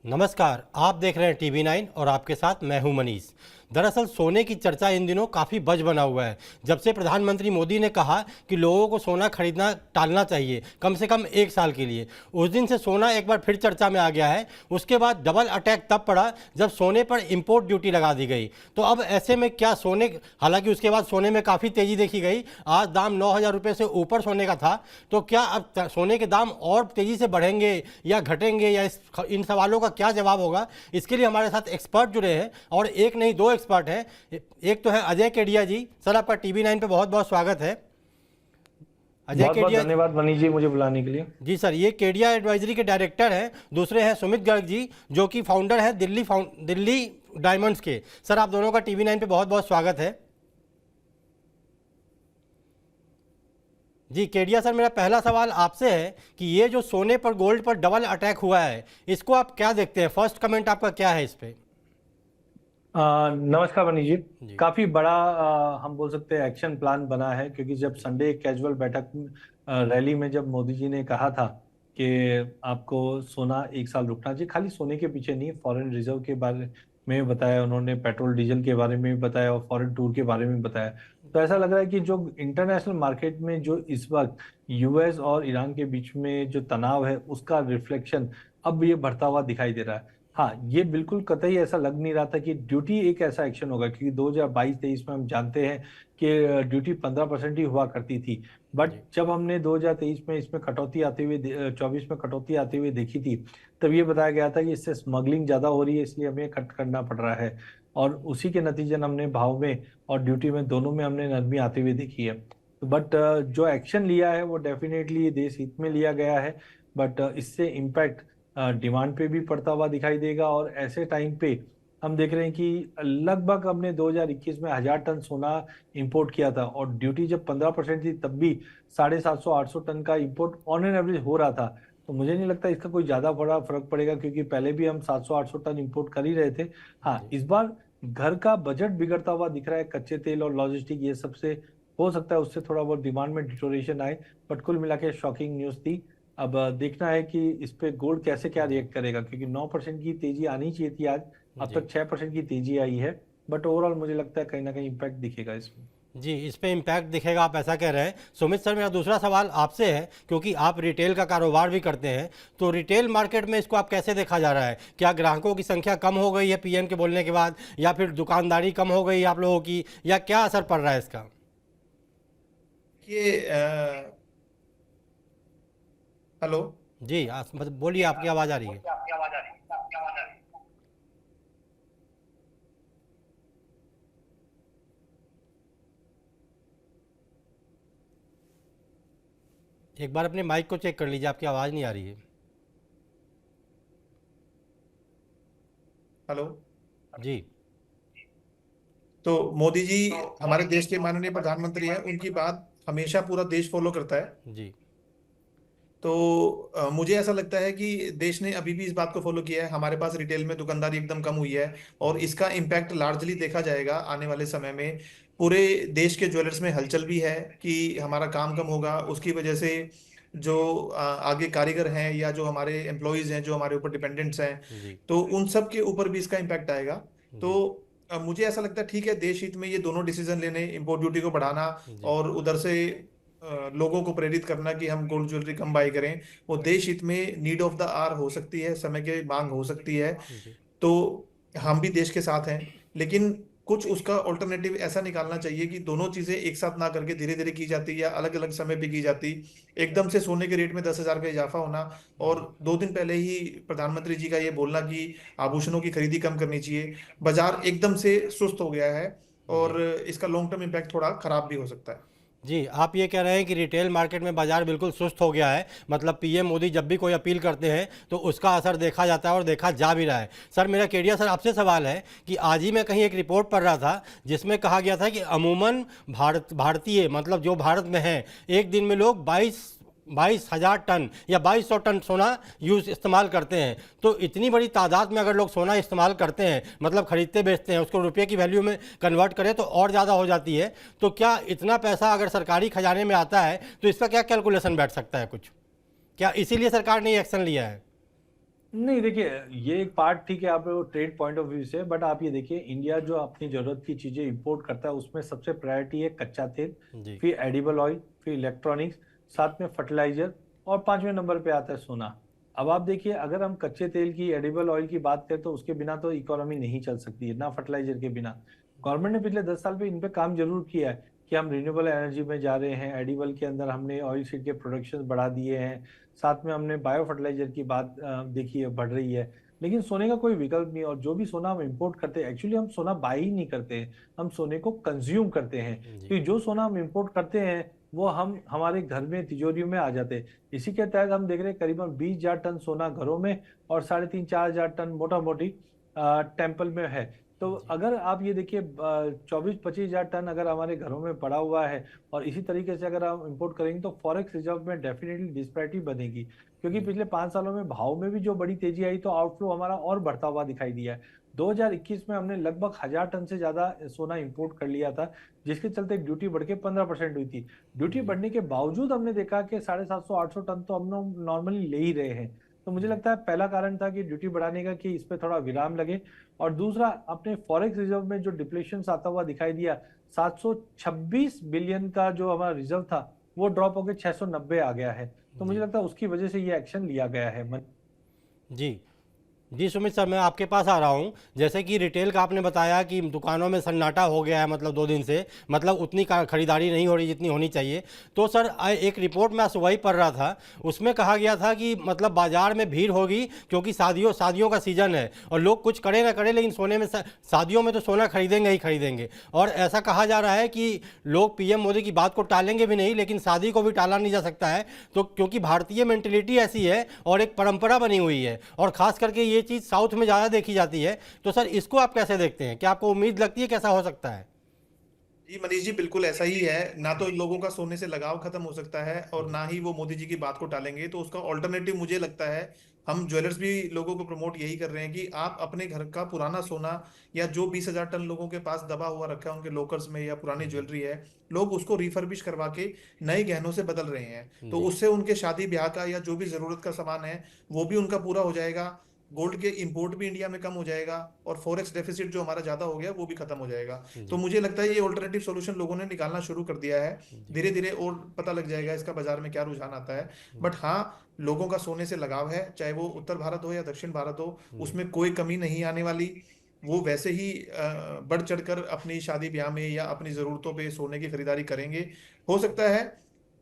नमस्कार, आप देख रहे हैं टीवी 9 और आपके साथ मैं हूं मनीष। दरअसल सोने की चर्चा इन दिनों काफ़ी बज बना हुआ है। जब से प्रधानमंत्री मोदी ने कहा कि लोगों को सोना खरीदना टालना चाहिए कम से कम 1 साल के लिए, उस दिन से सोना एक बार फिर चर्चा में आ गया है। उसके बाद डबल अटैक तब पड़ा जब सोने पर इंपोर्ट ड्यूटी लगा दी गई। तो अब ऐसे में क्या सोने, हालांकि उसके बाद सोने में काफ़ी तेज़ी देखी गई, आज दाम 9,000 रुपये से ऊपर सोने का था। तो क्या अब सोने के दाम और तेज़ी से बढ़ेंगे या घटेंगे, या इन सवालों का क्या जवाब होगा? इसके लिए हमारे साथ एक्सपर्ट जुड़े हैं और एक नहीं दो एक्सपर्ट हैं। एक तो है अजय केडिया जी। सर, आपका टीवी 9 पे बहुत बहुत स्वागत है। अजय बहुत बहुत केडिया धन्यवाद मनीष जी मुझे बुलाने के लिए। जी सर, ये केडिया एडवाइजरी के डायरेक्टर हैं। दूसरे हैं सुमित गर्ग जी, जो कि फाउंडर है दिल्ली डायमंड्स के। सर, आप दोनों का टीवी 9 पे बहुत बहुत स्वागत है। जी केडिया सर, मेरा पहला सवाल आपसे है कि ये जो सोने पर गोल्ड पर डबल अटैक हुआ है, इसको आप क्या देखते हैं? फर्स्ट कमेंट आपका क्या है इस पे? नमस्कार मनीष जी। जी काफी बड़ा हम बोल सकते हैं एक्शन प्लान बना है, क्योंकि जब संडे कैजुअल बैठक रैली में जब मोदी जी ने कहा था कि आपको सोना 1 साल रुकना चाहिए, खाली सोने के पीछे नहीं, फॉरेन रिजर्व के बारे में बताया उन्होंने, पेट्रोल डीजल के बारे में भी बताया और फॉरेन टूर के बारे में बताया। तो ऐसा लग रहा है कि जो इंटरनेशनल मार्केट में जो इस वक्त यूएस और ईरान के बीच में जो तनाव है उसका रिफ्लेक्शन अब ये बढ़ता हुआ दिखाई दे रहा है। हाँ, ये बिल्कुल कतई ऐसा लग नहीं रहा था कि ड्यूटी एक ऐसा एक्शन होगा, क्योंकि 2022-23 में हम जानते हैं कि ड्यूटी 15% ही हुआ करती थी। बट जी जब हमने 2023 में इसमें कटौती आते हुए 24 में कटौती आते हुए देखी थी, तब ये बताया गया था कि इससे स्मगलिंग ज्यादा हो रही है, इसलिए हमें कट करना पड़ रहा है। और उसी के नतीजे हमने भाव में और ड्यूटी में दोनों में हमने नरमी आते हुए देखी है। तो बट जो एक्शन लिया है वो डेफिनेटली देश हित में लिया गया है। बट इससे इम्पैक्ट डिमांड पे भी पड़ता हुआ दिखाई देगा। और ऐसे टाइम पे हम देख रहे हैं कि लगभग हमने 2021 में 1,000 टन सोना इंपोर्ट किया था, और ड्यूटी जब 15% थी तब भी 750-800 टन का इंपोर्ट ऑन एन एवरेज हो रहा था। तो मुझे नहीं लगता इसका कोई ज्यादा बड़ा फर्क पड़ेगा, क्योंकि पहले भी हम 700-800 टन इंपोर्ट कर ही रहे थे। हाँ, जी इस बार घर का बजट बिगड़ता हुआ दिख रहा है, कच्चे तेल और लॉजिस्टिक ये सबसे हो सकता है उससे थोड़ा बहुत डिमांड में डिटोरेशन आए। बट कुल मिला के शॉकिंग न्यूज थी। अब देखना है कि इस पे गोल्ड कैसे क्या जी रिएक्ट करेगा, क्योंकि 9% की तेजी आनी चाहिए थी आज, अब जी तक 6% की तेजी आई है। बट ओवरऑल मुझे लगता है कहीं ना कहीं इम्पैक्ट दिखेगा इसमें। जी, इस पे इम्पैक्ट दिखेगा, आप ऐसा कह रहे हैं। सुमित सर, मेरा दूसरा सवाल आपसे है, क्योंकि आप रिटेल का कारोबार भी करते हैं। तो रिटेल मार्केट में इसको आप कैसे देखा जा रहा है? क्या ग्राहकों की संख्या कम हो गई है पीएम के बोलने के बाद, या फिर दुकानदारी कम हो गई है आप लोगों की, या क्या असर पड़ रहा है इसका? ये हेलो। जी मतलब बोलिए, आपकी आवाज़ आ रही है। एक बार अपने माइक को चेक कर लीजिए, आपकी आवाज़ नहीं आ रही है। हेलो। जी तो मोदी जी हमारे देश के माननीय प्रधानमंत्री हैं, उनकी बात हमेशा पूरा देश फॉलो करता है। जी तो मुझे ऐसा लगता है कि देश ने अभी भी इस बात को फॉलो किया है। हमारे पास रिटेल में दुकानदारी एकदम कम हुई है, और जी इसका इम्पैक्ट लार्जली देखा जाएगा आने वाले समय में। पूरे देश के ज्वेलर्स में हलचल भी है कि हमारा काम कम होगा, उसकी वजह से जो आगे कारीगर हैं या जो हमारे एम्प्लॉयज हैं जो हमारे ऊपर डिपेंडेंट्स हैं, जी तो उन सब के ऊपर भी इसका इम्पैक्ट आएगा। तो जी मुझे ऐसा लगता है ठीक है, देश हित में ये दोनों डिसीजन लेने, इंपोर्ट ड्यूटी को बढ़ाना जी और उधर से लोगों को प्रेरित करना कि हम गोल्ड ज्वेलरी कम बाई करें, वो देश हित में नीड ऑफ द आवर हो सकती है, समय की मांग हो सकती है। जी तो हम भी देश के साथ हैं, लेकिन कुछ उसका ऑल्टरनेटिव ऐसा निकालना चाहिए कि दोनों चीजें एक साथ ना करके धीरे धीरे की जाती या अलग अलग समय पे की जाती। एकदम से सोने के रेट में 10,000 का इजाफा होना, और जी 2 दिन पहले ही प्रधानमंत्री जी का ये बोलना कि आभूषणों की खरीदी कम करनी चाहिए, बाजार एकदम से सुस्त हो गया है। जी और इसका लॉन्ग टर्म इम्पैक्ट थोड़ा खराब भी हो सकता है। जी, आप ये कह रहे हैं कि रिटेल मार्केट में बाजार बिल्कुल सुस्त हो गया है। मतलब पीएम मोदी जब भी कोई अपील करते हैं तो उसका असर देखा जाता है और देखा जा भी रहा है। सर, मेरा केडिया सर आपसे सवाल है कि आज ही मैं कहीं एक रिपोर्ट पढ़ रहा था जिसमें कहा गया था कि अमूमन भारतीय, मतलब जो भारत में हैं, एक दिन में लोग 22,000 टन या 2,200 टन सोना इस्तेमाल करते हैं। तो इतनी बड़ी तादाद में अगर लोग सोना इस्तेमाल करते हैं, मतलब खरीदते बेचते हैं, उसको रुपये की वैल्यू में कन्वर्ट करें तो और ज़्यादा हो जाती है। तो क्या इतना पैसा अगर सरकारी खजाने में आता है तो इसका क्या कैलकुलेशन बैठ सकता है कुछ? क्या इसीलिए सरकार ने ये एक्शन लिया है? नहीं, देखिए, ये एक पार्ट ठीक है आप ट्रेड पॉइंट ऑफ व्यू से, बट आप ये देखिए इंडिया जो अपनी जरूरत की चीजें इंपोर्ट करता है उसमें सबसे प्रायोरिटी है कच्चा तेल, जी। फिर एडिबल ऑयल, फिर इलेक्ट्रॉनिक्स, साथ में फर्टिलाइजर, और 5वें नंबर पे आता है सोना। अब आप देखिए अगर हम कच्चे तेल की, एडिबल ऑयल की बात करें तो उसके बिना तो इकोनॉमी नहीं चल सकती है, ना फर्टिलाइजर के बिना। गवर्नमेंट ने पिछले 10 साल पे इन पे काम जरूर किया है कि हम रिन्यूएबल एनर्जी में जा रहे हैं, एडिबल के अंदर हमने ऑयल सीड के प्रोडक्शन बढ़ा दिए हैं, साथ में हमने बायो फर्टिलाइजर की बात देखी है बढ़ रही है। लेकिन सोने का कोई विकल्प नहीं, और जो भी सोना हम इंपोर्ट करते हैं, एक्चुअली हम सोना बाई ही नहीं करते हैं, हम सोने को कंज्यूम करते हैं। जी। तो जो सोना हम इंपोर्ट करते हैं वो हम हमारे घर में तिजोरियों में आ जाते हैं। इसी के तहत हम देख रहे हैं करीबन 20,000 टन सोना घरों में और 3,500-4,000 टन मोटा मोटी टेम्पल में है। तो जी। अगर आप ये देखिए 24-25,000 टन अगर हमारे घरों में पड़ा हुआ है और इसी तरीके से अगर हम इंपोर्ट करेंगे तो फॉरेक्स रिजर्व में डेफिनेटली डिस्पैरिटी बनेगी, क्योंकि पिछले 5 सालों में भाव में भी जो बड़ी तेजी आई तो आउटफ्लो हमारा और बढ़ता हुआ दिखाई दिया है। 2021 में हमने लगभग 1,000 टन से ज्यादा सोना इंपोर्ट कर लिया था, जिसके चलते ड्यूटी बढ़ के 15% हुई थी। ड्यूटी जी। बढ़ने के बावजूद हमने देखा कि 750-800 टन तो हम लोग नॉर्मली ले ही रहे हैं। तो मुझे जी। लगता है पहला कारण था कि ड्यूटी बढ़ाने का कि इस पे थोड़ा विराम लगे, और दूसरा अपने फॉरेक्स रिजर्व में जो डिप्लेशन आता हुआ दिखाई दिया, 726 बिलियन का जो हमारा रिजर्व था वो ड्रॉप होकर 690 आ गया है। तो मुझे जी। लगता है उसकी वजह से ये एक्शन लिया गया है। जी। जी सुमित सर, मैं आपके पास आ रहा हूँ। जैसे कि रिटेल का आपने बताया कि दुकानों में सन्नाटा हो गया है, मतलब 2 दिन से, मतलब उतनी खरीदारी नहीं हो रही जितनी होनी चाहिए। तो सर एक रिपोर्ट मैं सुबह ही पढ़ रहा था, उसमें कहा गया था कि मतलब बाजार में भीड़ होगी क्योंकि शादियों का सीज़न है और लोग कुछ करें ना करें लेकिन सोने में शादियों में तो सोना खरीदेंगे ही खरीदेंगे। और ऐसा कहा जा रहा है कि लोग पीएम मोदी की बात को टालेंगे भी नहीं, लेकिन शादी को भी टाला नहीं जा सकता है। तो क्योंकि भारतीय मेंटेलिटी ऐसी है और एक परंपरा बनी हुई है, और ख़ास करके ये चीज़ साउथ में ज़्यादा देखी जाती है। तो सर इसको आप कैसे देखते हैं, क्या आपको उम्मीद लगती है कैसा हो सकता है? जी मनीष जी, बिल्कुल ऐसा ही है। ना तो लोगों का सोने से लगाव खत्म हो सकता है और जी। ना ही वो मोदी जी की बात को टालेंगे। तो उसका ऑल्टरनेटिव मुझे लगता है, हम ज्वेलर्स भी लोगों को प्रमोट यही कर रहे हैं कि आप अपने घर का पुराना सोना, या जो 20,000 टन लोगों के पास दबा हुआ रखा है उनके लॉकर्स में, या पुरानी जी। ज्वेलरी है, लोग उसको रिफर्बिश करवा के नए गहनों से बदल रहे हैं। तो जी। उससे उनके शादी ब्याह का या जो भी जरूरत का सामान है वो भी उनका पूरा हो जाएगा। गोल्ड के इंपोर्ट भी इंडिया में कम हो जाएगा, और फॉरेक्स डेफिसिट जो हमारा ज्यादा हो गया वो भी खत्म हो जाएगा। तो जी। मुझे लगता है ये ऑल्टरनेटिव सॉल्यूशन लोगों ने निकालना शुरू कर दिया है। जी। धीरे धीरे और पता लग जाएगा इसका बाजार में क्या रुझान आता है। बट हाँ, लोगों का सोने से लगाव है, चाहे वो उत्तर भारत हो या दक्षिण भारत हो, जी। उसमें कोई कमी नहीं आने वाली। वो वैसे ही बढ़ चढ़कर अपनी शादी ब्याह में या अपनी जरूरतों पे सोने की खरीदारी करेंगे। हो सकता है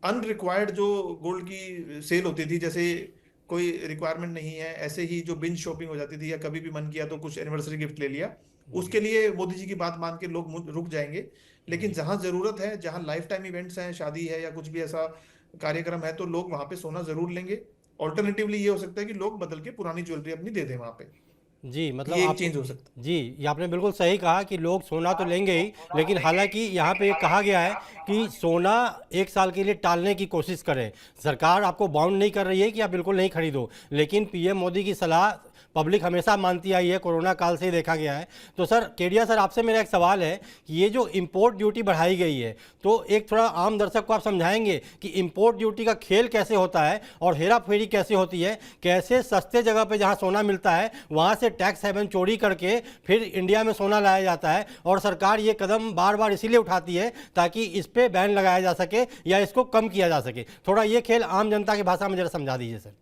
अनरिक्वायर्ड जो गोल्ड की सेल होती थी, जैसे कोई रिक्वायरमेंट नहीं है, ऐसे ही जो बिंज शॉपिंग हो जाती थी, या कभी भी मन किया तो कुछ एनिवर्सरी गिफ्ट ले लिया, जी। उसके लिए मोदी जी की बात मान के लोग रुक जाएंगे। लेकिन जी। जहां जरूरत है, जहां लाइफ टाइम इवेंट्स हैं, शादी है या कुछ भी ऐसा कार्यक्रम है, तो लोग वहां पे सोना जरूर लेंगे। ऑल्टरनेटिवली ये हो सकता है कि लोग बदल के पुरानी ज्वेलरी अपनी दे दें वहां पे। जी, मतलब ये एक आप, चेंज हो सकता जी, ये आपने बिल्कुल सही कहा कि लोग सोना तो लेंगे ही, लेकिन हालांकि यहाँ पे ये कहा गया है कि सोना 1 साल के लिए टालने की कोशिश करें। सरकार आपको बाउंड नहीं कर रही है कि आप बिल्कुल नहीं खरीदो, लेकिन पीएम मोदी की सलाह पब्लिक हमेशा मानती आई है, कोरोना काल से ही देखा गया है। तो सर केडिया सर, आपसे मेरा एक सवाल है कि ये जो इम्पोर्ट ड्यूटी बढ़ाई गई है, तो एक थोड़ा आम दर्शक को आप समझाएंगे कि इम्पोर्ट ड्यूटी का खेल कैसे होता है और हेरा फेरी कैसे होती है, कैसे सस्ते जगह पे जहाँ सोना मिलता है वहाँ से टैक्स हेवन चोरी करके फिर इंडिया में सोना लाया जाता है, और सरकार ये कदम बार बार इसीलिए उठाती है ताकि इस पर बैन लगाया जा सके या इसको कम किया जा सके। थोड़ा ये खेल आम जनता की भाषा में जरा समझा दीजिए सर।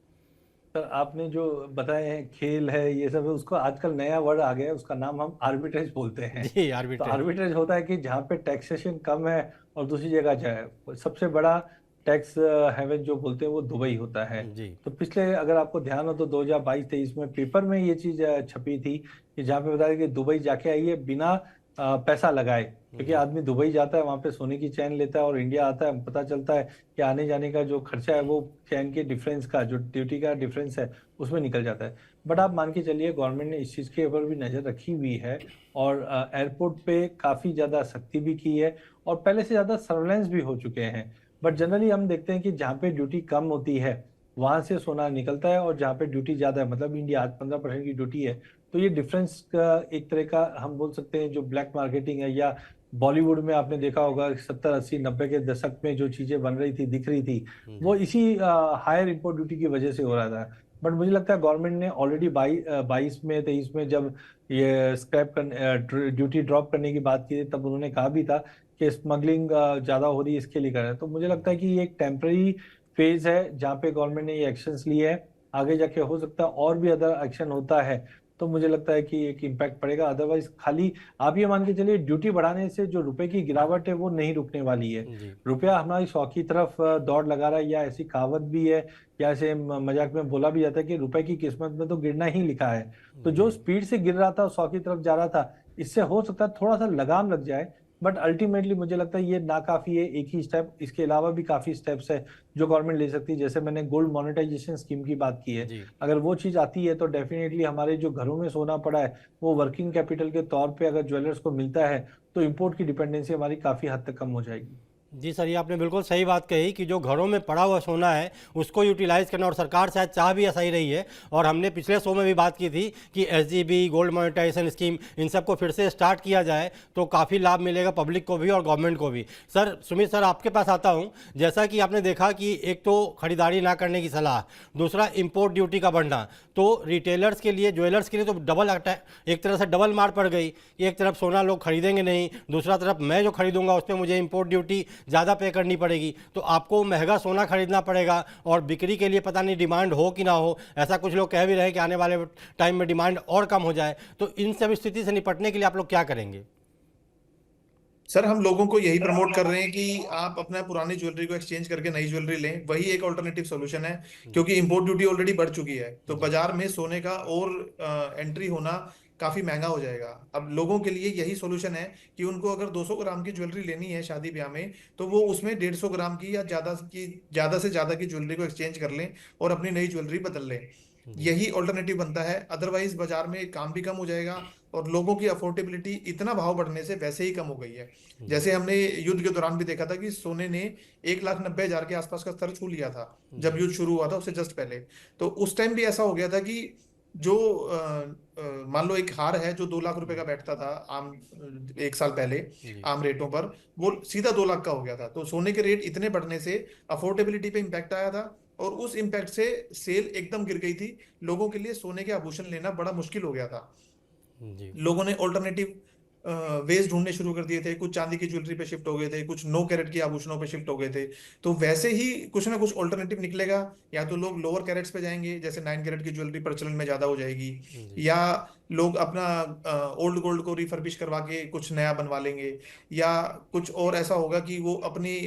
सर आपने जो बताए हैं खेल है ये सब है, उसको आजकल नया वर्ड आ गया है, उसका नाम हम आर्बिट्रेज बोलते हैं। जी, तो आर्बिट्रेज। आर्बिट्रेज होता है कि जहाँ पे टैक्सेशन कम है और दूसरी जगह जाए, सबसे बड़ा टैक्स हेवन जो बोलते हैं वो दुबई होता है। जी। तो पिछले अगर आपको ध्यान हो तो 2022-23 में पेपर में ये चीज छपी थी कि जहाँ पे बताया कि दुबई जाके आइए बिना पैसा लगाए, क्योंकि जी। आदमी दुबई जाता है वहां पे सोने की चैन लेता है और इंडिया आता है, पता चलता है कि आने जाने का जो खर्चा है वो चैन के डिफरेंस का जो ड्यूटी का डिफरेंस है उसमें निकल जाता है। बट आप मान के चलिए गवर्नमेंट ने इस चीज के ऊपर भी नजर रखी हुई है और एयरपोर्ट पे काफी ज्यादा सख्ती भी की है और पहले से ज्यादा सर्वेलेंस भी हो चुके हैं। बट जनरली हम देखते हैं कि जहाँ पे ड्यूटी कम होती है वहां से सोना निकलता है, और जहाँ पे ड्यूटी ज्यादा है, मतलब इंडिया आज 15% की ड्यूटी है, तो ये डिफरेंस का एक तरह का हम बोल सकते हैं जो ब्लैक मार्केटिंग है, या बॉलीवुड में आपने देखा होगा 70 80 90 के दशक में जो चीजें बन रही थी दिख रही थी, जी। वो इसी हायर इंपोर्ट ड्यूटी की वजह से हो रहा था। बट मुझे लगता है गवर्नमेंट ने ऑलरेडी 22 में 23 में जब ये ड्यूटी ड्रॉप करने की बात की थी, तब उन्होंने कहा भी था कि स्मगलिंग ज्यादा हो रही है, इसके लिए कर रहे हैं। तो मुझे लगता है कि ये एक टेम्पररी फेज है जहाँ पे गवर्नमेंट ने ये एक्शंस लिए हैं। आगे जाके हो सकता है और भी अदर एक्शन होता है, तो मुझे लगता है कि एक इम्पैक्ट पड़ेगा। अदरवाइज खाली आप ये मान के चलिए ड्यूटी बढ़ाने से जो रुपए की गिरावट है वो नहीं रुकने वाली है। जी रुपया हमारी सौ की तरफ दौड़ लगा रहा है, या ऐसी कहावत भी है, या ऐसे मजाक में बोला भी जाता है कि रुपए की किस्मत में तो गिरना ही लिखा है। तो जो जी स्पीड से गिर रहा था, 100 की तरफ जा रहा था, इससे हो सकता है थोड़ा सा लगाम लग जाए। बट अल्टीमेटली मुझे लगता है ये नाकाफी है एक ही स्टेप, इसके अलावा भी काफी स्टेप्स है जो गवर्नमेंट ले सकती है। जैसे मैंने गोल्ड मोनेटाइजेशन स्कीम की बात की है, जी अगर वो चीज आती है तो डेफिनेटली हमारे जो घरों में सोना पड़ा है वो वर्किंग कैपिटल के तौर पे अगर ज्वेलर्स को मिलता है तो इम्पोर्ट की डिपेंडेंसी हमारी काफी हद तक कम हो जाएगी। जी सर, ये आपने बिल्कुल सही बात कही कि जो घरों में पड़ा हुआ सोना है उसको यूटिलाइज़ करना, और सरकार शायद चाह भी ऐसा ही रही है। और हमने पिछले शो में भी बात की थी कि एसजीबी, गोल्ड मोनेटाइजेशन स्कीम, इन सबको फिर से स्टार्ट किया जाए तो काफ़ी लाभ मिलेगा पब्लिक को भी और गवर्नमेंट को भी। सर सुमित सर, आपके पास आता हूँ। जैसा कि आपने देखा कि एक तो खरीदारी ना करने की सलाह, दूसरा इम्पोर्ट ड्यूटी का बढ़ना, तो रिटेलर्स के लिए, ज्वेलर्स के लिए तो डबल अटैक, एक तरह से डबल मार पड़ गई। एक तरफ सोना लोग खरीदेंगे नहीं, दूसरा तरफ मैं जो खरीदूंगा उस पर मुझे इम्पोर्ट ड्यूटी ज़्यादा पे करनी पड़ेगी, तो आपको महंगा सोना खरीदना पड़ेगा और बिक्री के लिए पता नहीं डिमांड हो कि ना हो। ऐसा कुछ लोग कह भी रहे हैं कि आने वाले टाइम में डिमांड और कम हो जाए। तो इन सब स्थिति से निपटने के लिए आप लोग क्या करेंगे? सर, हम लोगों को यही प्रमोट कर रहे हैं कि आप अपना पुरानी ज्वेलरी को एक्सचेंज करके नई ज्वेलरी लें, वही एक ऑल्टरनेटिव सोल्यूशन है। क्योंकि इंपोर्ट ड्यूटी ऑलरेडी बढ़ चुकी है, तो बाजार में सोने का और एंट्री होना काफी महंगा हो जाएगा। अब लोगों के लिए यही सोल्यूशन है कि उनको अगर 200 ग्राम की ज्वेलरी लेनी है शादी ब्याह में, तो वो उसमें 150 ग्राम की या ज्यादा से ज्यादा की ज्वेलरी को एक्सचेंज कर लें और अपनी नई ज्वेलरी बदल लें। यही ऑल्टरनेटिव बनता है। अदरवाइज बाजार में काम भी कम हो जाएगा और लोगों की अफोर्डेबिलिटी इतना भाव बढ़ने से वैसे ही कम हो गई है। जैसे हमने युद्ध के दौरान भी देखा था कि सोने ने 1,90,000 के आसपास का स्तर छू लिया था जब युद्ध शुरू हुआ था, उससे जस्ट पहले। तो उस टाइम भी ऐसा हो गया था कि जो मान लो एक हार है जो 2 लाख रुपए का बैठता था आम, 1 साल पहले जी आम रेटों पर, वो सीधा 2 लाख का हो गया था। तो सोने के रेट इतने बढ़ने से अफोर्डेबिलिटी पे इम्पैक्ट आया था और उस इम्पैक्ट से सेल एकदम गिर गई थी। लोगों के लिए सोने के आभूषण लेना बड़ा मुश्किल हो गया था। जी लोगों ने ऑल्टरनेटिव वेज ढूंढने शुरू कर दिए थे, कुछ चांदी की ज्वेलरी पे शिफ्ट हो गए थे, कुछ 9 कैरेट के आभूषणों पे शिफ्ट हो गए थे। तो वैसे ही कुछ ना कुछ ऑल्टरनेटिव निकलेगा। या तो लोग लोअर कैरेट्स पे जाएंगे, जैसे 9 कैरेट की ज्वेलरी प्रचलन में ज्यादा हो जाएगी, जी या लोग अपना ओल्ड गोल्ड को रिफर्बिश करवा के कुछ नया बनवा लेंगे, या कुछ और ऐसा होगा कि वो अपनी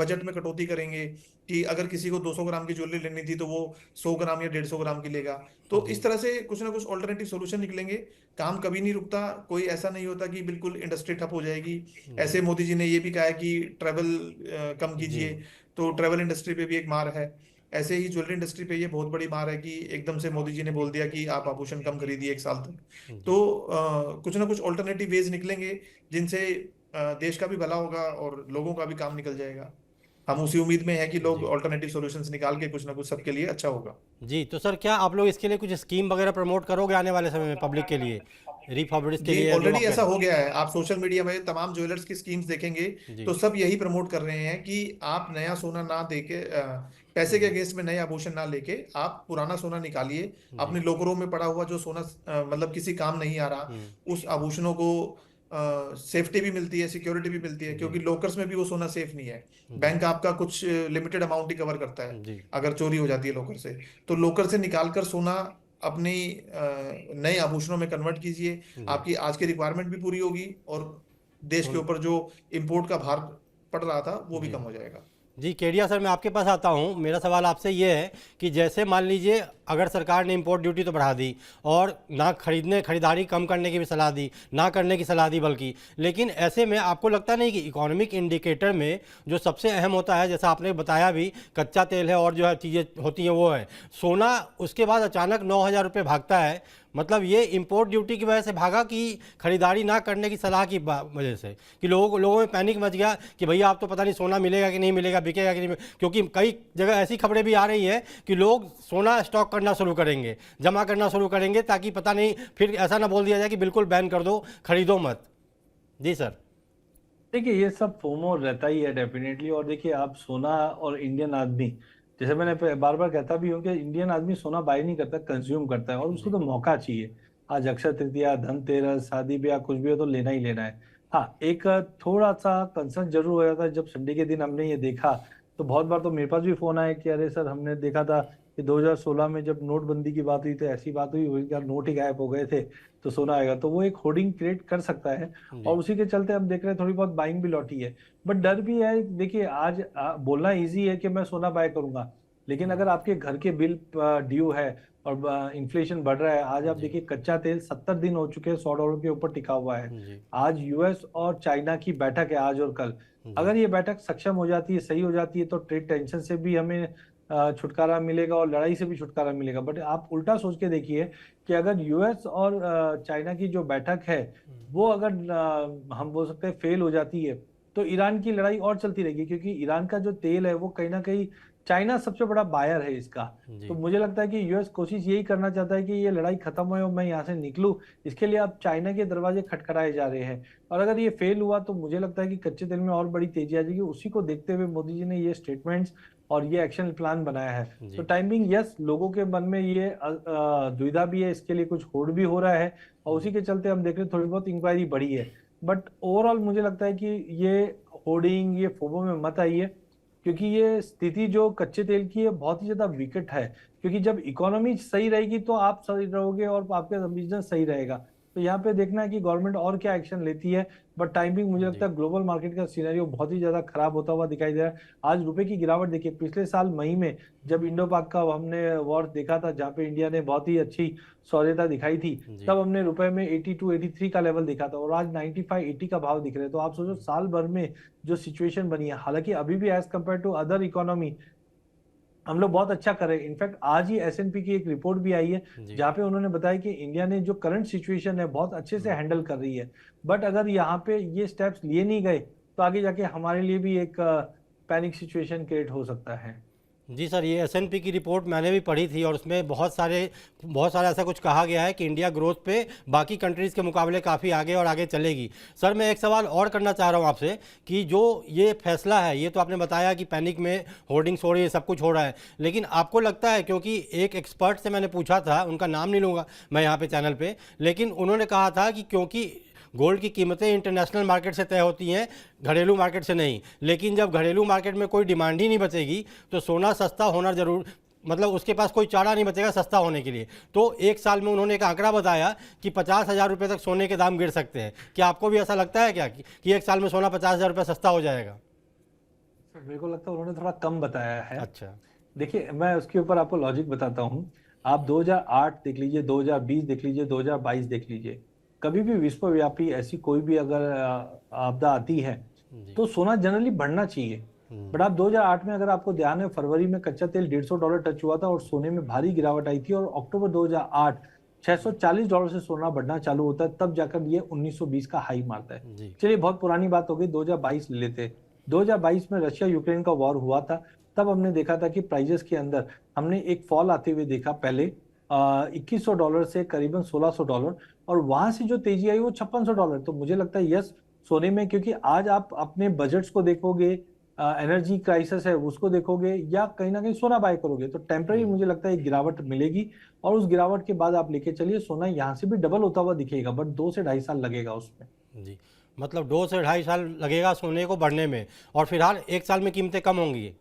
बजट में कटौती करेंगे कि अगर किसी को 200 ग्राम की ज्वेलरी लेनी थी तो वो 100 ग्राम या 150 ग्राम की लेगा। तो जी इस तरह से कुछ ना कुछ ऑल्टरनेटिव सोल्यूशन निकलेंगे। काम कभी नहीं रुकता, कोई ऐसा नहीं होता कि बिल्कुल इंडस्ट्री ठप हो जाएगी। ऐसे मोदी जी ने ये भी कहा है कि ट्रेवल कम जी कीजिए, तो ट्रेवल इंडस्ट्री पे भी एक मार है। ऐसे ही ज्वेलरी इंडस्ट्री पे ये बहुत बड़ी मार है कि एकदम से मोदी जी ने बोल दिया कि आप आभूषण कम खरीदिए 1 साल तक। जी तो कुछ ना कुछ ऑल्टरनेटिव वेज निकलेंगे जिनसे देश का भी भला होगा और लोगों का भी काम निकल जाएगा। हम उसी उम्मीद में है कि लोग जी ऑल्टरनेटिव सॉल्यूशंस निकाल के कुछ ना कुछ सबके लिए अच्छा होगा। जी। तो सर, क्या आप लोग इसके लिए कुछ स्कीम वगैरह प्रमोट करोगे आने वाले समय में पब्लिक के लिए, रिफर्बिश के जी, लिए, ऑलरेडी ऐसा रिवॉक? हो गया है। आप सोशल मीडिया में तमाम ज्वेलर्स की स्कीम्स देखेंगे जी तो सब यही प्रमोट कर रहे हैं कि आप नया सोना ना देके पैसे के जी अगेंस्ट में नए आभूषण ना लेके आप पुराना सोना निकालिए। जी अपने लॉकरों में पड़ा हुआ जो सोना मतलब किसी काम नहीं आ रहा, हम्म, उस आभूषणों को सेफ्टी भी मिलती है, सिक्योरिटी भी मिलती है, जी क्योंकि लॉकर्स में भी वो सोना सेफ नहीं है। जी बैंक आपका कुछ लिमिटेड अमाउंट ही कवर करता है जी अगर चोरी हो जाती है लॉकर से। तो लॉकर से निकाल कर सोना अपनी नए आभूषणों में कन्वर्ट कीजिए। जी आपकी आज की रिक्वायरमेंट भी पूरी होगी और देश के सोन ऊपर जो इम्पोर्ट का भार पड़ रहा था वो भी जी कम हो जाएगा। जी। केडिया सर, मैं आपके पास आता हूँ। मेरा सवाल आपसे ये है कि जैसे मान लीजिए अगर सरकार ने इंपोर्ट ड्यूटी तो बढ़ा दी और ना खरीदारी कम करने की भी सलाह दी, ना करने की सलाह दी बल्कि, लेकिन ऐसे में आपको लगता नहीं कि इकोनॉमिक इंडिकेटर में जो सबसे अहम होता है, जैसा आपने बताया भी, कच्चा तेल है और जो है चीज़ें होती हैं वो है सोना, उसके बाद अचानक 9,000 रुपये भागता है। मतलब ये इंपोर्ट ड्यूटी की वजह से भागा कि खरीदारी ना करने की सलाह की वजह से, कि लोगों में पैनिक मच गया कि भैया आप तो पता नहीं सोना मिलेगा कि नहीं मिलेगा, बिकेगा कि नहीं, क्योंकि कई जगह ऐसी खबरें भी आ रही हैं कि लोग सोना स्टॉक करना शुरू करेंगे, जमा करना शुरू करेंगे, ताकि पता नहीं फिर ऐसा ना बोल दिया जाए कि बिल्कुल बैन कर दो, खरीदो मत। जी सर। देखिए ये सब फोमो रहता ही है डेफिनेटली। और देखिए आप सोना और इंडियन आदमी जैसे मैंने बार बार कहता भी हूँ कि इंडियन आदमी सोना बाय नहीं करता, कंज्यूम करता है, और उसको तो मौका चाहिए। आज अक्षय तृतीया, धनतेरस, शादी ब्याह कुछ भी हो तो लेना ही लेना है। हाँ, एक थोड़ा सा कंसर्न जरूर हो जाता है जब संडे के दिन हमने ये देखा, तो बहुत बार तो मेरे पास भी फोन आया कि अरे सर, हमने देखा था कि 2016 में जब नोटबंदी की बात हुई तो ऐसी बात हुई यार, नोट ही गायब हो गए थे तो सोना आएगा, तो वो एक होर्डिंग क्रिएट कर सकता है। और जी उसी के चलते हम देख रहे हैं थोड़ी बहुत बाइंग भी लौटी है। बट डर भी है। देखिए, आज बोलना इजी है कि मैं सोना बाय करूंगा, लेकिन अगर आपके घर के बिल ड्यू है और इन्फ्लेशन बढ़ रहा है, आज आप जी देखिए कच्चा तेल 70 दिन हो चुके हैं $100 के ऊपर टिका हुआ है। जी आज यूएस और चाइना की बैठक है, आज और कल। जी अगर ये बैठक सक्षम हो जाती है, सही हो जाती है, तो ट्रेड टेंशन से भी हमें छुटकारा मिलेगा और लड़ाई से भी छुटकारा मिलेगा। बट आप उल्टा सोच के देखिए कि अगर यूएस और चाइना की जो बैठक है वो अगर हम बोल सकते हैं फेल हो जाती है, तो ईरान की लड़ाई और चलती रहेगी, क्योंकि ईरान का जो तेल है वो कहीं ना कहीं चाइना सबसे बड़ा बायर है इसका। तो जी मुझे लगता है कि यूएस कोशिश यही करना चाहता है कि ये लड़ाई खत्म हो और मैं यहाँ से निकलूं। इसके लिए अब चाइना के दरवाजे खटखटाए जा रहे हैं, और अगर ये फेल हुआ तो मुझे लगता है कि कच्चे तेल में और बड़ी तेजी आ जाएगी। उसी को देखते हुए मोदी जी ने ये स्टेटमेंट्स और ये एक्शन प्लान बनाया है। तो जी टाइमिंग, यस, लोगों के मन में ये दुविधा भी है, इसके लिए कुछ होड़ भी हो रहा है, और उसी के चलते हम देख रहे हैं थोड़ी बहुत इंक्वायरी बढ़ी है। बट ओवरऑल मुझे लगता है कि ये होर्डिंग, ये फोमो में मत आइए, क्योंकि ये स्थिति जो कच्चे तेल की है बहुत ही ज्यादा विकट है। क्योंकि जब इकोनॉमी सही रहेगी तो आप सही रहोगे और आपका बिजनेस सही रहेगा। तो यहाँ पे देखना है कि गवर्नमेंट और क्या एक्शन लेती है। बट टाइमिंग, मुझे लगता जी है ग्लोबल मार्केट का सिनेरियो बहुत ही ज्यादा खराब होता हुआ दिखाई दे रहा है। आज रुपए की गिरावट देखिए, पिछले साल मई में जब इंडो पाक का हमने वॉर देखा था, जहाँ पे इंडिया ने बहुत ही अच्छी सौर्यता दिखाई थी, जी तब हमने रुपए में 82 83 का लेवल देखा था, और आज 95 80 का भाव दिख रहे हैं। तो आप सोचो साल भर में जो सिचुएशन बनी है, हालांकि अभी भी as compared to other economy हम लोग बहुत अच्छा कर रहे हैं। इनफैक्ट आज ही एसएनपी की एक रिपोर्ट भी आई है, जी जहां पे उन्होंने बताया कि इंडिया ने जो करंट सिचुएशन है बहुत अच्छे से हैंडल कर रही है। बट अगर यहाँ पे ये स्टेप्स लिए नहीं गए तो आगे जाके हमारे लिए भी एक पैनिक सिचुएशन क्रिएट हो सकता है। जी सर, ये एसएनपी की रिपोर्ट मैंने भी पढ़ी थी और उसमें बहुत सारा ऐसा कुछ कहा गया है कि इंडिया ग्रोथ पे बाकी कंट्रीज़ के मुकाबले काफ़ी आगे और आगे चलेगी। सर, मैं एक सवाल और करना चाह रहा हूँ आपसे कि जो ये फैसला है, ये तो आपने बताया कि पैनिक में होर्डिंग्स हो रही है, सब कुछ हो रहा है, लेकिन आपको लगता है, क्योंकि एक एक्सपर्ट से मैंने पूछा था, उनका नाम नहीं लूँगा मैं यहाँ पे चैनल पे, लेकिन उन्होंने कहा था कि क्योंकि गोल्ड की कीमतें इंटरनेशनल मार्केट से तय होती हैं, घरेलू मार्केट से नहीं, लेकिन जब घरेलू मार्केट में कोई डिमांड ही नहीं बचेगी तो सोना सस्ता होना जरूर, मतलब उसके पास कोई चारा नहीं बचेगा सस्ता होने के लिए। तो एक साल में उन्होंने एक आंकड़ा बताया कि 50,000 रुपये तक सोने के दाम गिर सकते हैं। क्या आपको भी ऐसा लगता है क्या कि एक साल में सोना 50,000 रुपये सस्ता हो जाएगा? सर, मेरे को लगता है उन्होंने थोड़ा कम बताया है। अच्छा। देखिए, मैं उसके ऊपर आपको लॉजिक बताता हूँ। आप 2008 देख लीजिए, 2020 देख लीजिए, 2022 देख लीजिए, कभी भी विश्वव्यापी ऐसी कोई भी अगर आपदा आती है जी। तो सोना जनरली बढ़ना चाहिए। बट आप 2008 में, अगर आपको ध्यान है, फरवरी में कच्चा तेल $150 टच हुआ था और सोने में भारी गिरावट आई थी, और अक्टूबर 2008 $640 से सोना बढ़ना चालू होता है, तब जाकर ये 1920 का हाई मारता है। जी चलिए, बहुत पुरानी बात हो गई, 2022 ले लेते। 2022 में रशिया यूक्रेन का वॉर हुआ था, तब हमने देखा था कि प्राइजेस के अंदर हमने एक फॉल आते हुए देखा। पहले $2100 से करीबन $1600, और वहां से जो तेजी आई वो $5600। तो मुझे लगता है यस, सोने में, क्योंकि आज आप अपने बजट्स को देखोगे, एनर्जी क्राइसिस है उसको देखोगे, या कहीं ना कहीं सोना बाय करोगे, तो टेम्पररी मुझे लगता है एक गिरावट मिलेगी। और उस गिरावट के बाद आप लेके चलिए, सोना यहाँ से भी डबल होता हुआ दिखेगा, बट 2 से 2.5 साल लगेगा उसमें। जी, मतलब 2 से 2.5 साल लगेगा सोने को बढ़ने में, और फिलहाल एक साल में कीमतें कम होंगी।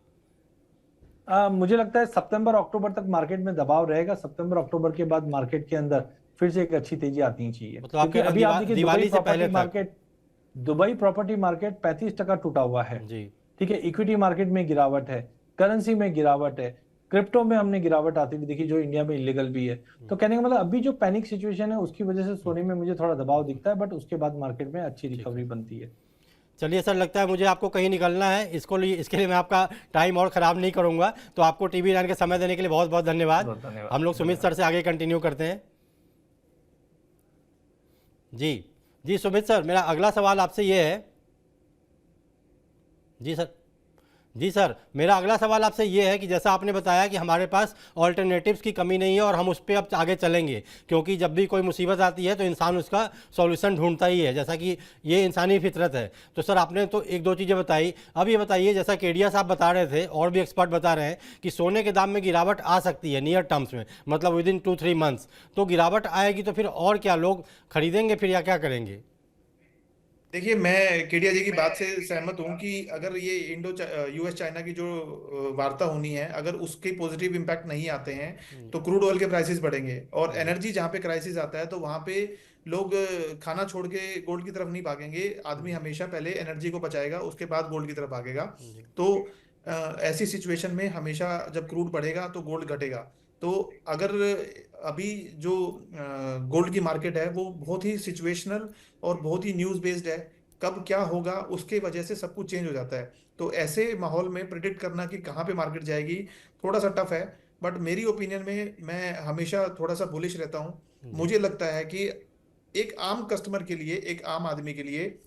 मुझे लगता है सितंबर अक्टूबर तक मार्केट में दबाव रहेगा। सितंबर अक्टूबर के बाद मार्केट के अंदर फिर से एक अच्छी तेजी आनी चाहिए, मतलब आप क्योंकि कह रहे अभी आप हैं देखिए दिवाली से पहले तक। दुबई प्रॉपर्टी मार्केट 35% टूटा हुआ है। जी ठीक है, इक्विटी मार्केट में गिरावट है, करेंसी में गिरावट है, क्रिप्टो में हमने गिरावट आती हुई देखी, जो इंडिया में इलीगल भी है। तो कहने का मतलब, अभी जो पैनिक सिचुएशन है उसकी वजह से सोने में मुझे थोड़ा दबाव दिखता है, बट उसके बाद मार्केट में अच्छी ठीक रिकवरी है। बनती है। चलिए सर, लगता है मुझे आपको कहीं निकलना है, इसके लिए मैं आपका टाइम और ख़राब नहीं करूंगा, तो आपको टीवी नाइन के समय देने के लिए बहुत बहुत धन्यवाद। बहुत धन्यवाद। हम लोग सुमित सर से आगे कंटिन्यू करते हैं। जी जी सुमित सर, मेरा अगला सवाल आपसे ये है। जी सर। जी सर, मेरा अगला सवाल आपसे ये है कि जैसा आपने बताया कि हमारे पास ऑल्टरनेटिव्स की कमी नहीं है और हम उस पे अब आगे चलेंगे, क्योंकि जब भी कोई मुसीबत आती है तो इंसान उसका सॉल्यूशन ढूंढता ही है, जैसा कि ये इंसानी फितरत है। तो सर आपने तो एक दो चीज़ें बताई, अब ये बताइए जैसा केडिया साहब बता रहे थे और भी एक्सपर्ट बता रहे हैं कि सोने के दाम में गिरावट आ सकती है नियर टर्म्स में, मतलब विद इन 2-3 मंथ्स। तो गिरावट आएगी तो फिर और क्या लोग खरीदेंगे फिर या क्या करेंगे? देखिए, मैं केडिया जी की बात से सहमत हूँ कि अगर ये इंडो यूएस चाइना की जो वार्ता होनी है, अगर उसके पॉजिटिव इम्पैक्ट नहीं आते हैं तो क्रूड ऑयल के प्राइसेस बढ़ेंगे, और एनर्जी जहाँ पे क्राइसिस आता है तो वहाँ पे लोग खाना छोड़ के गोल्ड की तरफ नहीं भागेंगे। आदमी हमेशा पहले एनर्जी को बचाएगा, उसके बाद गोल्ड की तरफ भागेगा। तो ऐसी सिचुएशन में हमेशा जब क्रूड बढ़ेगा तो गोल्ड घटेगा। तो अगर अभी जो गोल्ड की मार्केट है वो बहुत ही सिचुएशनल और बहुत ही न्यूज़ बेस्ड है, कब क्या होगा उसके वजह से सब कुछ चेंज हो जाता है। तो ऐसे माहौल में प्रिडिक्ट करना कि कहाँ पे मार्केट जाएगी थोड़ा सा टफ है। बट मेरी ओपिनियन में मैं हमेशा थोड़ा सा बुलिश रहता हूँ। जी मुझे लगता है कि एक आम कस्टमर के लिए, एक आम आदमी के लिए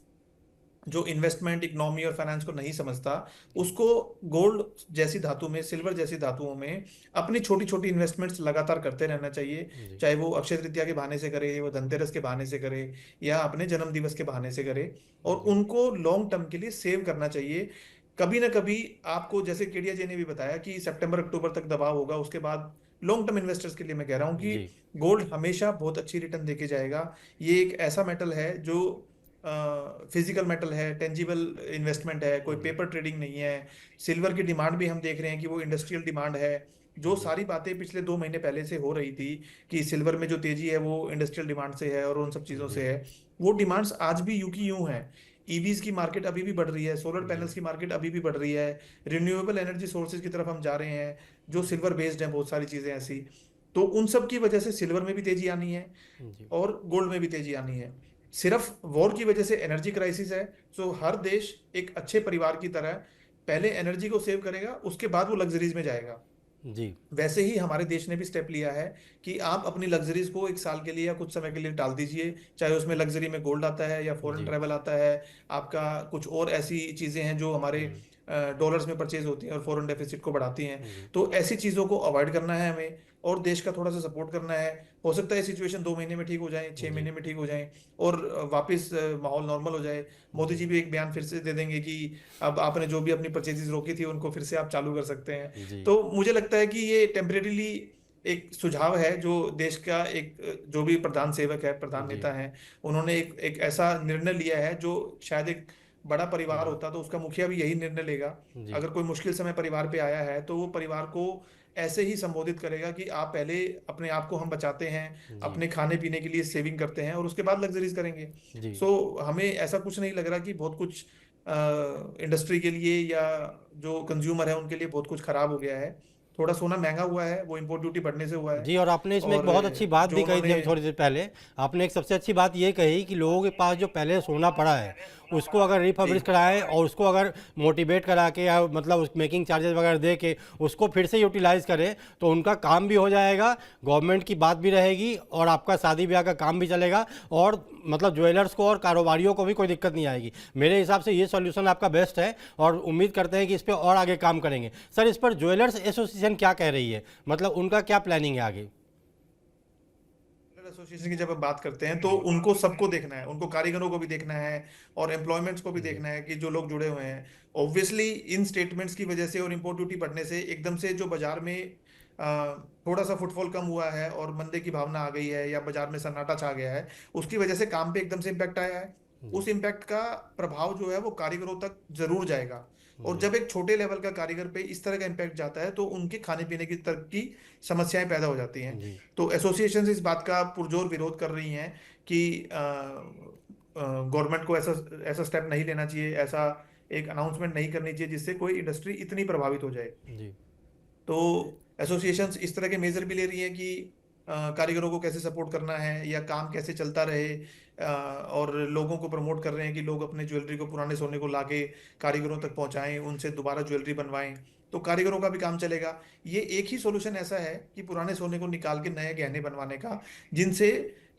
जो इन्वेस्टमेंट इकोनॉमी और फाइनेंस को नहीं समझता, उसको गोल्ड जैसी धातु में, सिल्वर जैसी धातुओं में अपनी छोटी छोटी इन्वेस्टमेंट्स लगातार करते रहना चाहिए। जी चाहे वो अक्षय तृतीया के बहाने से करे, वो धनतेरस के बहाने से करे, या अपने जन्म दिवस के बहाने से करे, और जी उनको लॉन्ग टर्म के लिए सेव करना चाहिए। कभी ना कभी आपको, जैसे केडिया जी ने भी बताया कि सितंबर अक्टूबर तक दबाव होगा, उसके बाद लॉन्ग टर्म इन्वेस्टर्स के लिए मैं कह रहा हूँ कि जी गोल्ड हमेशा बहुत अच्छी रिटर्न देके जाएगा। ये एक ऐसा मेटल है जो फिजिकल मेटल है, टेंजिबल इन्वेस्टमेंट है, कोई जी पेपर ट्रेडिंग नहीं है। सिल्वर की डिमांड भी हम देख रहे हैं कि वो इंडस्ट्रियल डिमांड है। जो जी सारी बातें पिछले 2 महीने पहले से हो रही थी कि सिल्वर में जो तेजी है वो इंडस्ट्रियल डिमांड से है और उन सब चीज़ों जी से है, वो डिमांड्स आज भी यूं की यूं है। ईवीज की मार्केट अभी भी बढ़ रही है, सोलर जी पैनल्स की मार्केट अभी भी बढ़ रही है, रिन्यूएबल एनर्जी सोर्सेज की तरफ हम जा रहे हैं जो सिल्वर बेस्ड हैं, बहुत सारी चीज़ें ऐसी। तो उन सब की वजह से सिल्वर में भी तेजी आनी है जी और गोल्ड में भी तेजी आनी है। सिर्फ वॉर की वजह से एनर्जी क्राइसिस है। सो हर देश एक अच्छे परिवार की तरह पहले एनर्जी को सेव करेगा, उसके बाद वो लग्जरीज में जाएगा। जी वैसे ही हमारे देश ने भी स्टेप लिया है कि आप अपनी लग्जरीज को एक साल के लिए या कुछ समय के लिए टाल दीजिए, चाहे उसमें लग्जरी में गोल्ड आता है या फॉरेन जी ट्रैवल आता है, आपका कुछ और ऐसी चीजें हैं जो हमारे डॉलर्स में परचेज होती हैं और फॉरेन डेफिसिट को बढ़ाती हैं। जी तो ऐसी चीजों को अवॉइड करना है हमें, और देश का थोड़ा सा सपोर्ट करना है। हो सकता है सिचुएशन 2 महीने में ठीक हो जाए, 6 महीने जी में ठीक हो जाए, और वापस माहौल नॉर्मल हो जाए। मोदी जी जी भी एक बयान फिर से दे देंगे कि अब आपने जो भी अपनी परचेजेस रोकी थी उनको फिर से आप चालू कर सकते हैं। जी तो मुझे लगता है कि ये टेम्परेरीली एक सुझाव है जो देश का एक जो भी प्रधान सेवक है, प्रधान जी नेता है, उन्होंने एक एक ऐसा निर्णय लिया है जो शायद एक बड़ा परिवार होता तो उसका मुखिया भी यही निर्णय लेगा। जी अगर कोई मुश्किल समय परिवार पे आया है तो वो परिवार को ऐसे ही संबोधित करेगा कि आप पहले अपने आप को हम बचाते हैं, जी अपने खाने पीने के लिए सेविंग करते हैं, और उसके बाद लग्जरीज करेंगे। जी सो हमें ऐसा कुछ नहीं लग रहा कि बहुत कुछ इंडस्ट्री के लिए या जो कंज्यूमर है उनके लिए बहुत कुछ खराब हो गया है। थोड़ा सोना महंगा हुआ है, वो इम्पोर्ट ड्यूटी बढ़ने से हुआ है। जी। और आपने इसमें एक और बहुत अच्छी बात जो भी कही थी उन्होंने अभी थोड़ी देर पहले। आपने एक सबसे अच्छी बात ये कही कि लोगों के पास जो पहले सोना पड़ा है उसको अगर जी रिफर्बिश कराएं और उसको अगर मोटिवेट करा के या मतलब उस मेकिंग चार्जेस वगैरह दे के उसको फिर से यूटिलाइज करें तो उनका काम भी हो जाएगा, गवर्नमेंट की बात भी रहेगी और आपका शादी ब्याह का काम भी चलेगा, और मतलब ज्वेलर्स को और कारोबारियों को भी कोई दिक्कत नहीं आएगी। मेरे हिसाब से ये सॉल्यूशन आपका बेस्ट है और उम्मीद करते हैं कि इस पर और आगे काम करेंगे। सर इस पर ज्वेलर्स एसोसिएशन क्या कह रही है, मतलब उनका क्या प्लानिंग है आगे? एसोसिएशन की जब हम बात करते हैं तो उनको सबको देखना है, उनको कारीगरों को भी देखना है और एम्प्लॉयमेंट्स को भी जी देखना है कि जो लोग जुड़े हुए हैं। ऑब्वियसली इन स्टेटमेंट्स की वजह से और इम्पोर्ट ड्यूटी बढ़ने से एकदम से जो बाजार में थोड़ा सा फुटफॉल कम हुआ है और मंदे की भावना आ गई है या बाजार में सन्नाटा छा गया है, उसकी वजह से काम पे एकदम से इम्पैक्ट आया है। जी उस इम्पैक्ट का प्रभाव जो है वो कारीगरों तक जरूर जाएगा। और जी जब एक छोटे लेवल का कारीगर पे इस तरह का इम्पैक्ट जाता है तो उनके खाने पीने की तक की समस्याएं पैदा हो जाती हैं। जी तो एसोसिएशन इस बात का पुरजोर विरोध कर रही हैं कि गवर्नमेंट को ऐसा ऐसा स्टेप नहीं लेना चाहिए, ऐसा एक अनाउंसमेंट नहीं करनी चाहिए जिससे कोई इंडस्ट्री इतनी प्रभावित हो जाए। जी तो एसोसिएशंस इस तरह के मेजर भी ले रही हैं कि कारीगरों को कैसे सपोर्ट करना है या काम कैसे चलता रहे, और लोगों को प्रमोट कर रहे हैं कि लोग अपने ज्वेलरी को, पुराने सोने को लाके कारीगरों तक पहुंचाएं, उनसे दोबारा ज्वेलरी बनवाएं, तो कारीगरों का भी काम चलेगा। ये एक ही सॉल्यूशन ऐसा है कि पुराने सोने को निकाल के नए गहने बनवाने का, जिनसे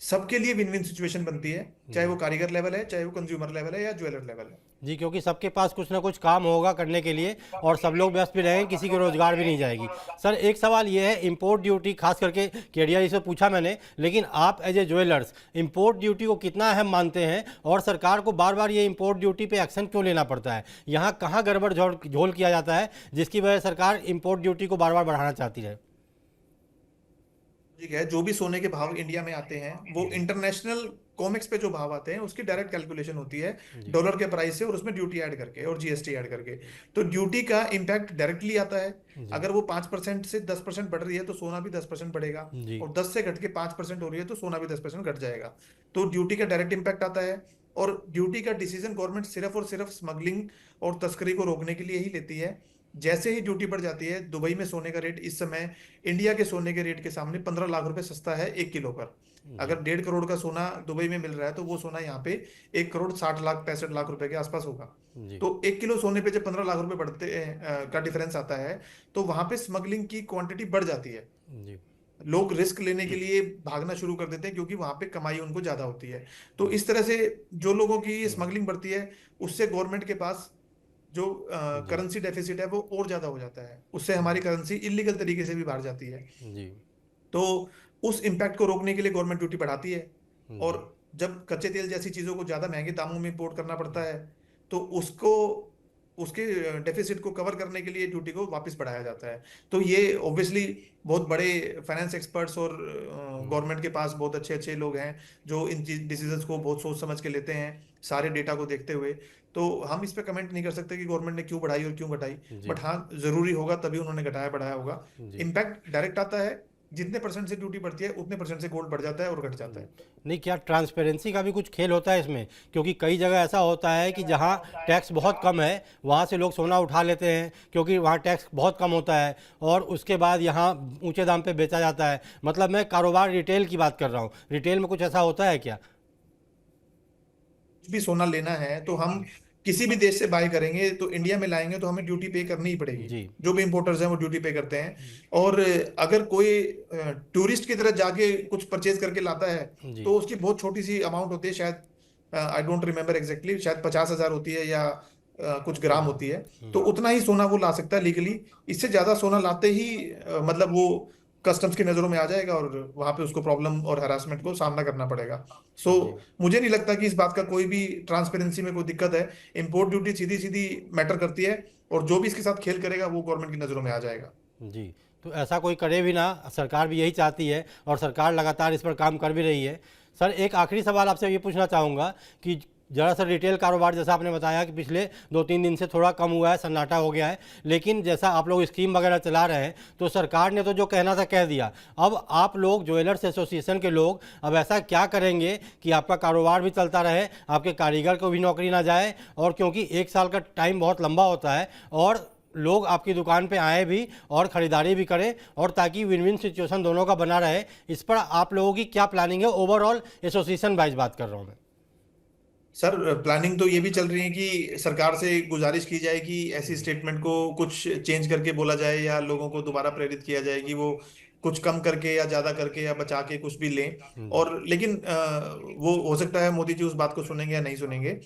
सबके लिए विन विन सिचुएशन बनती है, चाहे वो कारीगर लेवल है, चाहे वो कंज्यूमर लेवल है या ज्वेलर लेवल है। जी, क्योंकि सबके पास कुछ ना कुछ काम होगा करने के लिए और सब लोग व्यस्त भी रहेंगे, किसी को रोजगार भी नहीं जाएगी। सर, एक सवाल ये है, इंपोर्ट ड्यूटी खास करके केडिया जी से पूछा मैंने, लेकिन आप as a jewellers import duty को कितना अहम मानते हैं और सरकार को बार बार ये इंपोर्ट ड्यूटी पे एक्शन क्यों लेना पड़ता है? यहाँ कहाँ गड़बड़ झोल किया जाता है जिसकी वजह से सरकार इंपोर्ट ड्यूटी को बार बार बढ़ाना चाहती है? ठीक है, जो भी सोने के भाव इंडिया में आते हैं वो इंटरनेशनल कॉमेक्स पे जो भाव आते हैं उसकी डायरेक्ट कैलकुलेशन होती है डॉलर के प्राइस से और उसमें ड्यूटी ऐड करके और जीएसटी ऐड करके। तो ड्यूटी का इम्पैक्ट डायरेक्टली आता है। अगर वो 5% से 10% बढ़ रही है तो सोना भी 10% बढ़ेगा, और 10 से घट के 5% हो रही है तो सोना भी 10% घट जाएगा। तो ड्यूटी का डायरेक्ट इम्पैक्ट आता है। और ड्यूटी का डिसीजन गवर्नमेंट सिर्फ और सिर्फ स्मगलिंग और तस्करी को रोकने के लिए ही लेती है। जैसे ही ड्यूटी बढ़ जाती है, दुबई में सोने का रेट इस समय इंडिया के सोने के रेट के सामने 15 लाख रुपए सस्ता है 1 किलो पर। अगर 1.5 करोड़ का सोना दुबई में मिल रहा है तो वो सोना यहाँ पे 1 करोड़ 60 लाख 65 लाख रुपए के आसपास होगा। तो 1 किलो सोने पे जब 15 लाख रुपए बढ़ते का डिफरेंस आता है तो वहां पे स्मगलिंग की क्वांटिटी बढ़ जाती है। लोग रिस्क लेने के लिए भागना शुरू कर देते हैं क्योंकि वहां पे कमाई उनको ज्यादा होती है। तो इस तरह से जो लोगों की स्मगलिंग बढ़ती है उससे गवर्नमेंट के पास जो करेंसी डेफिसिट है वो और ज्यादा हो जाता है, उससे हमारी करेंसी इलीगल तरीके से भी बाहर जाती है। तो उस इम्पैक्ट को रोकने के लिए गवर्नमेंट ड्यूटी बढ़ाती है। और जब कच्चे तेल जैसी चीजों को ज्यादा महंगे दामों में इंपोर्ट करना पड़ता है तो उसके डेफिसिट को कवर करने के लिए ड्यूटी को वापस बढ़ाया जाता है। तो ये ऑब्वियसली बहुत बड़े फाइनेंस एक्सपर्ट्स और गवर्नमेंट के पास बहुत अच्छे अच्छे लोग हैं जो इन डिसीजंस को बहुत सोच समझ के लेते हैं, सारे डेटा को देखते हुए। तो हम इस पे कमेंट नहीं कर सकते कि गवर्नमेंट ने क्यों बढ़ाई और क्यों घटाई, बट हाँ जरूरी होगा तभी उन्होंने घटाया बढ़ाया होगा। इम्पैक्ट डायरेक्ट आता है, जितने परसेंट से ड्यूटी बढ़ती है उतने परसेंट से गोल्ड बढ़ जाता है और घट जाता है। नहीं, क्या ट्रांसपेरेंसी का भी कुछ खेल होता है इसमें? क्योंकि कई जगह ऐसा होता है कि जहाँ टैक्स बहुत कम है वहाँ से लोग सोना उठा लेते हैं क्योंकि वहाँ टैक्स बहुत कम होता है और उसके बाद यहाँ ऊंचे दाम पे बेचा जाता है। मतलब मैं कारोबार रिटेल की बात कर रहा हूँ, रिटेल में कुछ ऐसा होता है क्या? कुछ भी सोना लेना है तो हम किसी भी देश से बाय करेंगे तो इंडिया में लाएंगे तो हमें ड्यूटी पे करनी ही पड़ेगी। जो भी इंपोर्टर्स हैं वो ड्यूटी पे करते हैं। और अगर कोई टूरिस्ट की तरह जाके कुछ परचेज करके लाता है तो उसकी बहुत छोटी सी अमाउंट होती है, शायद आई डोंट रिमेम्बर एग्जैक्टली, शायद 50,000 होती है या कुछ ग्राम होती है। तो उतना ही सोना वो ला सकता है लीगली। इससे ज्यादा सोना लाते ही मतलब वो कस्टम्स की नजरों में आ जाएगा और वहां पे उसको प्रॉब्लम और हरासमेंट को सामना करना पड़ेगा। सो मुझे नहीं लगता कि इस बात का कोई भी ट्रांसपेरेंसी में कोई दिक्कत है। इंपोर्ट ड्यूटी सीधी सीधी मैटर करती है और जो भी इसके साथ खेल करेगा वो गवर्नमेंट की नजरों में आ जाएगा। जी, तो ऐसा कोई करे भी ना, सरकार भी यही चाहती है और सरकार लगातार इस पर काम कर भी रही है। सर, एक आखिरी सवाल आपसे ये पूछना चाहूँगा कि दरअसल रिटेल कारोबार जैसा आपने बताया कि पिछले 2-3 दिन से थोड़ा कम हुआ है, सन्नाटा हो गया है, लेकिन जैसा आप लोग स्कीम वगैरह चला रहे हैं तो सरकार ने तो जो कहना था कह दिया। अब आप लोग ज्वेलर्स एसोसिएशन के लोग अब ऐसा क्या करेंगे कि आपका कारोबार भी चलता रहे, आपके कारीगर को भी नौकरी ना जाए? और क्योंकि 1 साल का टाइम बहुत लंबा होता है और लोग आपकी दुकान पे आए भी और ख़रीदारी भी करें और ताकि विन विन सिचुएशन दोनों का बना रहे, इस पर आप लोगों की क्या प्लानिंग है? ओवरऑल एसोसिएशन वाइज बात कर रहा हूँ मैं। सर, प्लानिंग तो ये भी चल रही है कि सरकार से गुजारिश की जाए कि ऐसी स्टेटमेंट को कुछ चेंज करके बोला जाए या लोगों को दोबारा प्रेरित किया जाए कि वो कुछ कम करके या ज्यादा करके या बचा के कुछ भी लें। और लेकिन वो हो सकता है मोदी जी उस बात को सुनेंगे या नहीं सुनेंगे।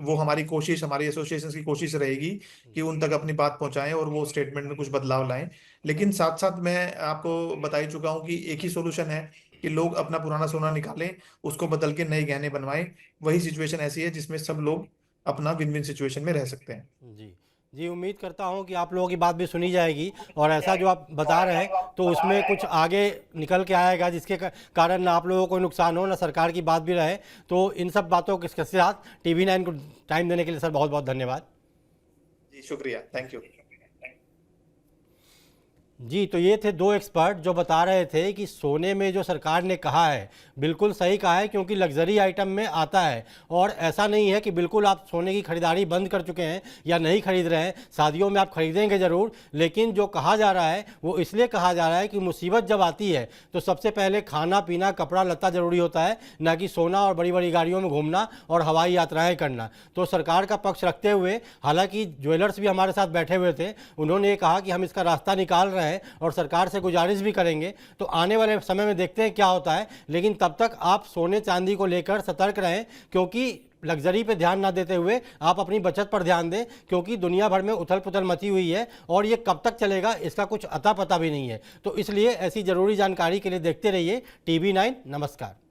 वो हमारी कोशिश, हमारी एसोसिएशन की कोशिश रहेगी कि उन तक अपनी बात पहुंचाएं और वो स्टेटमेंट में कुछ बदलाव लाएं। लेकिन साथ साथ मैं आपको बता ही चुका हूं कि एक ही सोल्यूशन है कि लोग अपना पुराना सोना निकालें, उसको बदल के नए गहने बनवाएं। वही सिचुएशन ऐसी है जिसमें सब लोग अपना विन विन सिचुएशन में रह सकते हैं। जी जी, उम्मीद करता हूं कि आप लोगों की बात भी सुनी जाएगी और ऐसा जो आप बता रहे हैं तो उसमें कुछ आगे निकल के आएगा जिसके कारण ना आप लोगों को नुकसान हो ना सरकार की बात भी रहे। तो इन सब बातों के साथ TV9 को टाइम देने के लिए सर बहुत बहुत धन्यवाद। जी शुक्रिया, थैंक यू। जी, तो ये थे 2 एक्सपर्ट जो बता रहे थे कि सोने में जो सरकार ने कहा है बिल्कुल सही कहा है क्योंकि लग्जरी आइटम में आता है और ऐसा नहीं है कि बिल्कुल आप सोने की खरीदारी बंद कर चुके हैं या नहीं खरीद रहे हैं। शादियों में आप खरीदेंगे ज़रूर, लेकिन जो कहा जा रहा है वो इसलिए कहा जा रहा है कि मुसीबत जब आती है तो सबसे पहले खाना पीना कपड़ा लत्ता ज़रूरी होता है, ना कि सोना और बड़ी बड़ी गाड़ियों में घूमना और हवाई यात्राएँ करना। तो सरकार का पक्ष रखते हुए, हालाँकि ज्वेलर्स भी हमारे साथ बैठे हुए थे, उन्होंने ये कहा कि हम इसका रास्ता निकाल रहे हैं हैं और सरकार से गुजारिश भी करेंगे। तो आने वाले समय में देखते हैं क्या होता है, लेकिन तब तक आप सोने चांदी को लेकर सतर्क रहें, क्योंकि लग्जरी पे ध्यान ना देते हुए आप अपनी बचत पर ध्यान दें, क्योंकि दुनिया भर में उथल पुथल मची हुई है और ये कब तक चलेगा इसका कुछ अता पता भी नहीं है। तो इसलिए ऐसी ज़रूरी जानकारी के लिए देखते रहिए TV9। नमस्कार।